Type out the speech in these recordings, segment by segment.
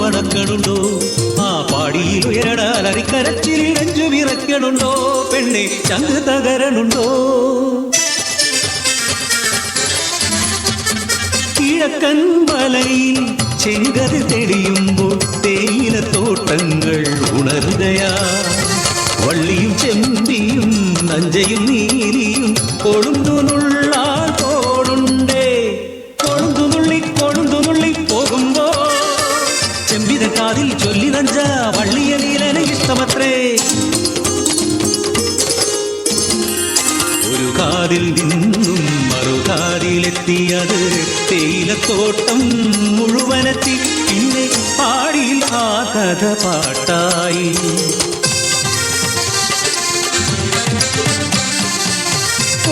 മണക്കണുണ്ടോ? ആ പാടിയിൽ ഉയരടാൽ അരിക്കരച്ചിൽ നെഞ്ചു വിറക്കണുണ്ടോ? പെണ്ണെ ചങ്ക് തകരണുണ്ടോ? കിഴക്കൻ മലയിൽ ചെങ്കത് തെളിയുമ്പോൾ തേയിലത്തോട്ടങ്ങൾ ഉണരുകയാ. വള്ളിയും ചെമ്പിയും നഞ്ചയും നീലിയും കൊളുന്തുനുള്ളാൽ പോടുണ്ടേ. കൊളുന്തുനുള്ളി പോകുമ്പോ ചെമ്പിത കാതിൽ ചൊല്ലി നഞ്ച വള്ളിയ നീലന ഇഷ്ടമത്രേ. ഒരു കാതിൽ നിന്നും മറുകാതിലെത്തിയത് തേയിലത്തോട്ടം മുഴുവനെത്തി. പിന്നെ പാടിയിൽ ആ കഥ പാട്ടായി.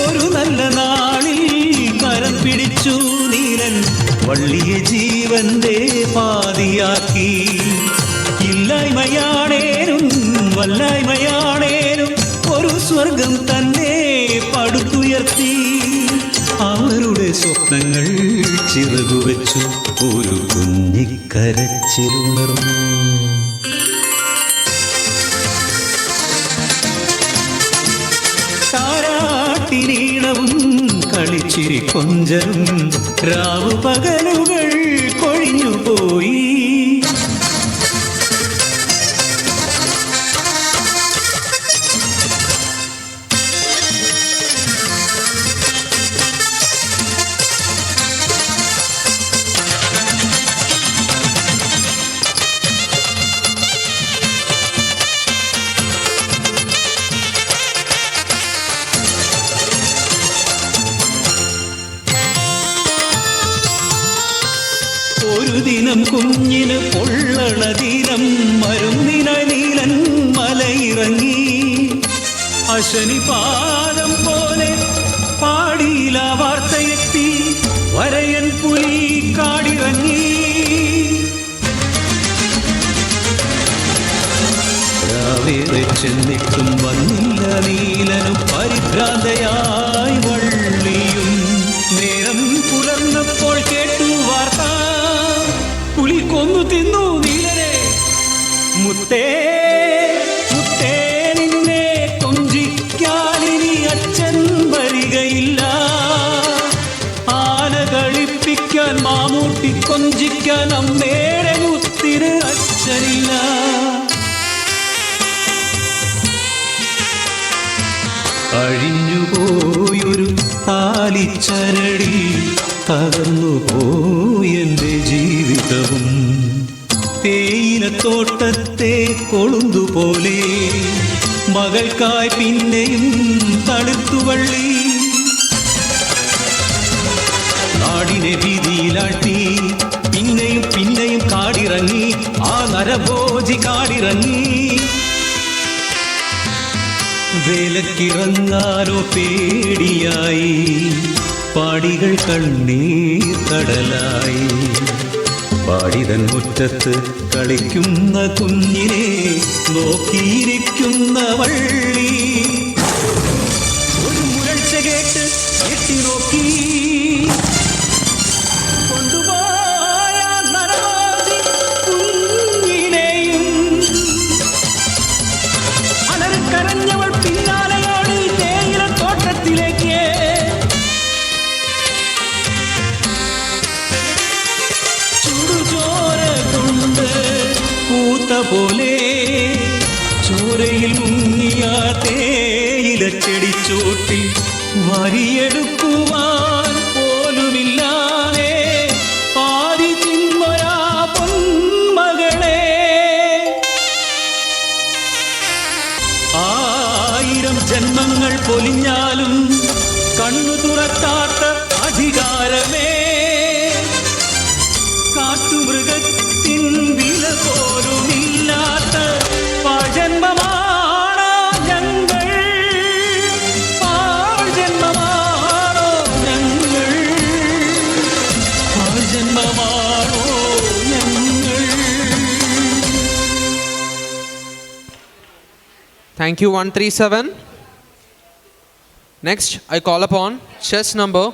ഒരു നല്ല നാളിൽ കരം പിടിച്ചു നീലൻ വള്ളിയെ ജീവന്റെ പാതിയാക്കി. ഇല്ലായ്മയാണേനും വല്ലായ്മയാണേനും ഒരു സ്വർഗം തന്നെ പടുത്തുയർത്തി. അവരുടെ സ്വപ്നങ്ങൾ ചിറകുവെച്ചു ഒരു കുഞ്ഞിക്കരച്ചിലുണർന്നു. താരാട്ടിനീണവും കളിച്ചിരി കൊഞ്ചലും രാവു പകലുകൾ കൊഴിഞ്ഞുപോയി. ഒരു ദിനം കുഞ്ഞിന് പൊള്ളണ ദിനം മരുന്നിനായി നീലൻ മലയിറങ്ങി. അശനി പാദം പോലെ പാടിയില വാർത്തയെത്തി. വരയൻ പുലി കാടിറങ്ങി. രാവേറെ ചെന്നിട്ടും വന്നില്ല നീലനും പരിഭ്രാന്തയായി വള്ളിയും. നേരം പുലർന്നപ്പോൾ കേട്ടു വാർത്ത, പുലി കൊന്നു തിന്നു നീലനെ. മുത്തേ മുത്തേ നിന്നെ കൊഞ്ചിക്കാനിനി അച്ഛൻ വരികയില്ല. ആന കളിപ്പിക്കാൻ മാമൂട്ടി കൊഞ്ചിക്കാൻ അമ്മേടെ മുത്തിന് അച്ഛനില്ല. അഴിഞ്ഞുപോയൊരു താലിച്ചരടി തകർന്നുപോയെന്റെ ജീവിതവും. തേയിലത്തോട്ടത്തെ കൊളുന്തുപോലെ മകൾക്കായി പിന്നെയും തളിർത്തുവള്ളി. നാടിനെ ഭീതിയിലാട്ടി പിന്നെയും പിന്നെയും കാടിറങ്ങി. ആ നരഭോജി കാടിറങ്ങി. വേലക്കിറങ്ങാനോ പേടിയായി. പാടികൾ കണ്ണീർ കടലായി. പാടിതൻ മുറ്റത്ത് കളിക്കുന്ന കുഞ്ഞിനെ നോക്കിയിരിക്കുന്ന വള്ളി. ഒരു മുരൾച്ച കേട്ട് എത്തി നോക്കി. കൊണ്ടുപോയ നരവാദി കുഞ്ഞിനെയും. അലറിക്കരഞ്ഞവൾ പിന്നാലെയോടി തേയിലത്തോട്ടത്തിലേക്ക്. പോലെ ചോരയിൽ മുങ്ങിയ തേയിലച്ചെടിച്ചോട്ടി വരിയെടുക്കുവാൻ പോലുമില്ലാതെ പാതി തിന്മൊരാ പൊന്മകളെ. 1000 ജന്മങ്ങൾ പൊലിഞ്ഞാലും കണ്ണു തുറക്കാത്ത അധികാരമേ. കാട്ടുമൃഗത്തിൻ വില പോലുമില്ലാത്ത പാഴ്ജന്മമാണോ ഞങ്ങൾ? പാഴ്ജന്മമാണോ ഞങ്ങൾ? പാഴ്ജന്മമാണോ ഞങ്ങൾ? Thank you, 137. Next, I call upon chess number